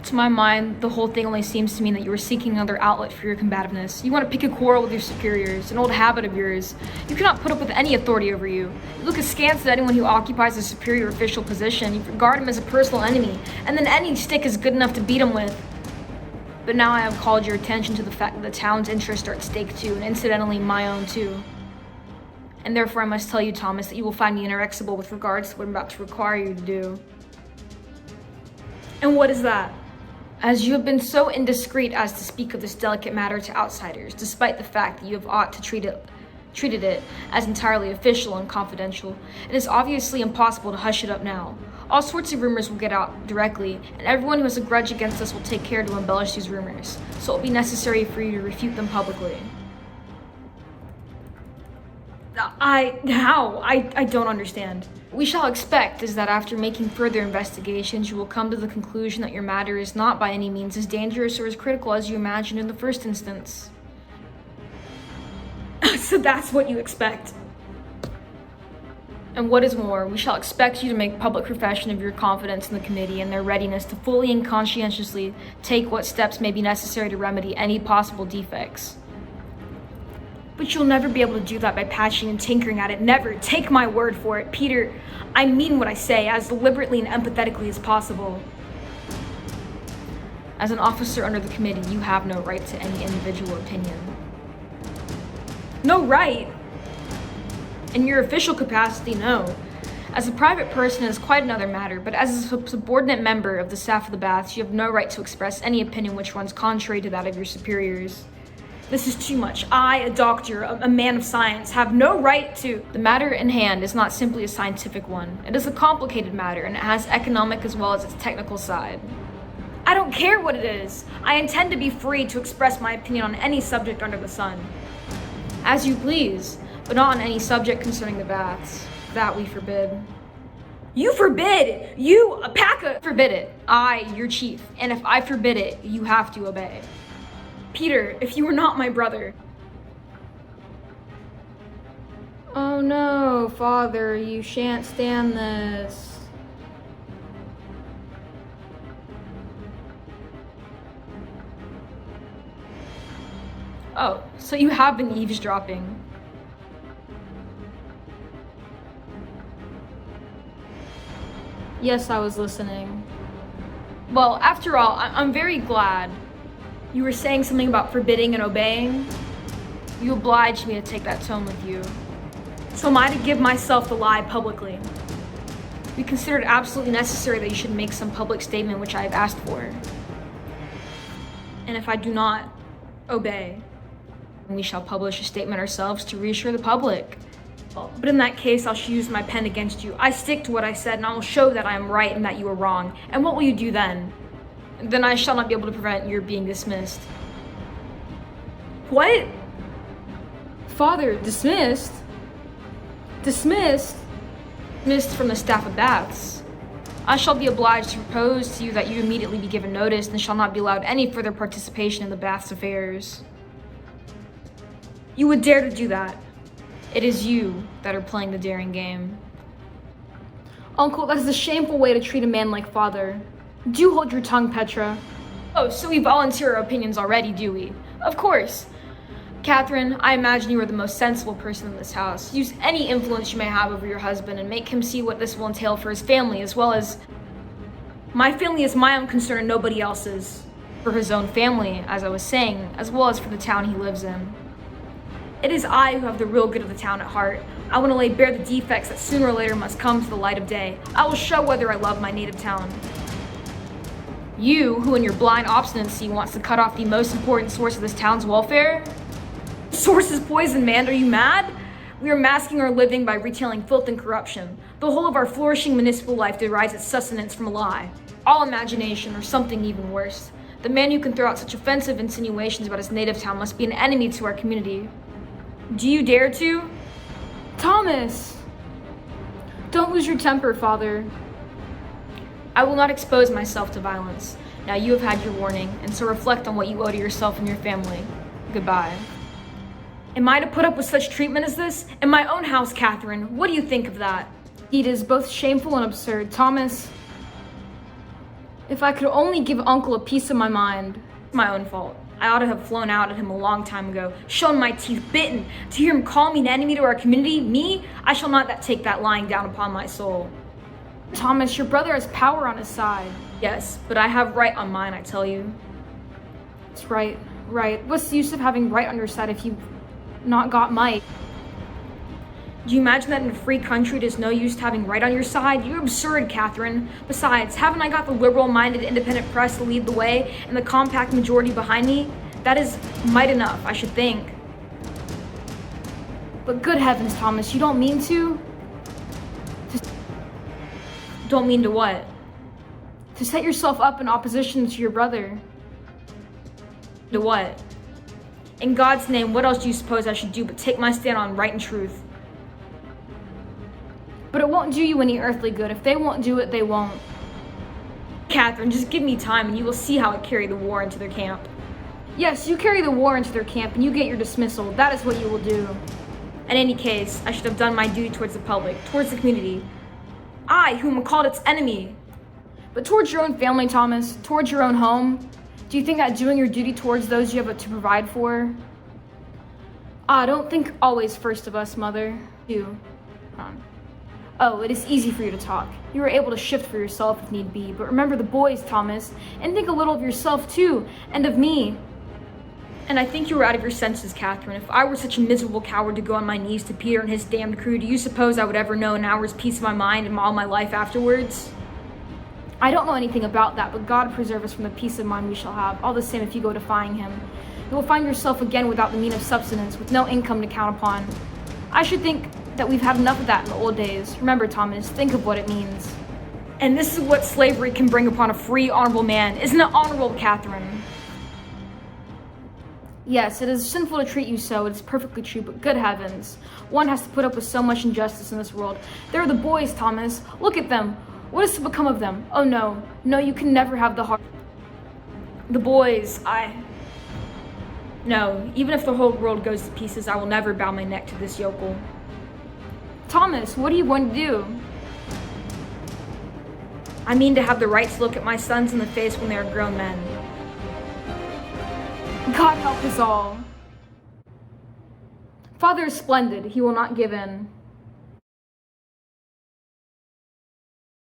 To my mind, the whole thing only seems to mean that you are seeking another outlet for your combativeness. You want to pick a quarrel with your superiors, an old habit of yours. You cannot put up with any authority over you. You look askance at anyone who occupies a superior official position. You regard him as a personal enemy, and then any stick is good enough to beat him with. But now I have called your attention to the fact that the town's interests are at stake too, and incidentally my own too. And therefore I must tell you, Thomas, that you will find me inexorable with regards to what I'm about to require you to do. And what is that? As you have been so indiscreet as to speak of this delicate matter to outsiders, despite the fact that you have ought to treated it as entirely official and confidential, it is obviously impossible to hush it up now. All sorts of rumors will get out directly, and everyone who has a grudge against us will take care to embellish these rumors, so it will be necessary for you to refute them publicly. How? I don't understand. What we shall expect is that after making further investigations, you will come to the conclusion that your matter is not by any means as dangerous or as critical as you imagined in the first instance. So that's what you expect. And what is more, we shall expect you to make public profession of your confidence in the committee and their readiness to fully and conscientiously take what steps may be necessary to remedy any possible defects. But you'll never be able to do that by patching and tinkering at it. Never. Take my word for it. Peter, I mean what I say as deliberately and empathetically as possible. As an officer under the committee, you have no right to any individual opinion. No right? In your official capacity, no. As a private person, it is quite another matter, but as a subordinate member of the staff of the baths, you have no right to express any opinion which runs contrary to that of your superiors. This is too much. I, a doctor, a man of science, have no right to... The matter in hand is not simply a scientific one. It is a complicated matter, and it has economic as well as its technical side. I don't care what it is. I intend to be free to express my opinion on any subject under the sun. As you please, but not on any subject concerning the baths. That we forbid. You forbid! You, a Paka, forbid it. I, your chief, and if I forbid it, you have to obey. Peter, if you were not my brother. Oh no, Father, you shan't stand this. Oh, so you have been eavesdropping. Yes, I was listening. Well, after all, I'm very glad. You were saying something about forbidding and obeying. You obliged me to take that tone with you. So am I to give myself the lie publicly? We consider it absolutely necessary that you should make some public statement which I have asked for. And if I do not obey, we shall publish a statement ourselves to reassure the public. But in that case, I shall use my pen against you. I stick to what I said, and I will show that I am right and that you are wrong. And what will you do then? Then I shall not be able to prevent your being dismissed. What? Father, dismissed? Dismissed? Dismissed from the staff of baths. I shall be obliged to propose to you that you immediately be given notice and shall not be allowed any further participation in the baths affairs. You would dare to do that? It is you that are playing the daring game. Uncle, that is a shameful way to treat a man like Father. Do hold your tongue, Petra. Oh, so we volunteer our opinions already, do we? Of course. Catherine, I imagine you are the most sensible person in this house. Use any influence you may have over your husband and make him see what this will entail for his family, as well as... My family is my own concern and nobody else's. For his own family, as I was saying, as well as for the town he lives in. It is I who have the real good of the town at heart. I want to lay bare the defects that sooner or later must come to the light of day. I will show whether I love my native town. You, who in your blind obstinacy wants to cut off the most important source of this town's welfare? Source is poison, man. Are you mad? We are masking our living by retailing filth and corruption. The whole of our flourishing municipal life derives its sustenance from a lie. All imagination, or something even worse. The man who can throw out such offensive insinuations about his native town must be an enemy to our community. Do you dare to? Thomas! Don't lose your temper, Father. I will not expose myself to violence. Now you have had your warning, and so reflect on what you owe to yourself and your family. Goodbye. Am I to put up with such treatment as this? In my own house, Catherine. What do you think of that? It is both shameful and absurd. Thomas... If I could only give Uncle a piece of my mind. My own fault. I ought to have flown out at him a long time ago, shown my teeth bitten. To hear him call me an enemy to our community, me, I shall not take that lying down upon my soul. Thomas, your brother has power on his side. Yes, but I have right on mine, I tell you. It's right. What's the use of having right on your side if you've not got might? Do you imagine that in a free country it is no use having right on your side? You're absurd, Catherine. Besides, haven't I got the liberal-minded independent press to lead the way and the compact majority behind me? That is might enough, I should think. But good heavens, Thomas, you don't mean to? Don't mean to what? To set yourself up in opposition to your brother. To what? In God's name, what else do you suppose I should do but take my stand on right and truth? But it won't do you any earthly good. If they won't do it, they won't. Catherine, just give me time and you will see how I carry the war into their camp. Yes, you carry the war into their camp and you get your dismissal. That is what you will do. In any case, I should have done my duty towards the public, towards the community. I, whom am called its enemy. But towards your own family, Thomas, towards your own home, do you think that doing your duty towards those you have to provide for? Don't think always first of us, Mother. Do. Oh, it is easy for you to talk. You are able to shift for yourself if need be, but remember the boys, Thomas, and think a little of yourself too, and of me. And I think you were out of your senses, Catherine. If I were such a miserable coward to go on my knees to Peter and his damned crew, do you suppose I would ever know an hour's peace of my mind and all my life afterwards? I don't know anything about that, but God preserve us from the peace of mind we shall have. All the same, if you go defying him, you will find yourself again without the mean of subsistence, with no income to count upon. I should think that we've had enough of that in the old days. Remember, Thomas, think of what it means. And this is what slavery can bring upon a free, honorable man. Isn't it honorable, Catherine? Yes, it is sinful to treat you so. It is perfectly true, but good heavens. One has to put up with so much injustice in this world. There are the boys, Thomas. Look at them. What is to become of them? Oh, no. No, you can never have the heart. The boys, No, even if the whole world goes to pieces, I will never bow my neck to this yokel. Thomas, what are you going to do? I mean to have the right to look at my sons in the face when they are grown men. God help us all. Father is splendid. He will not give in.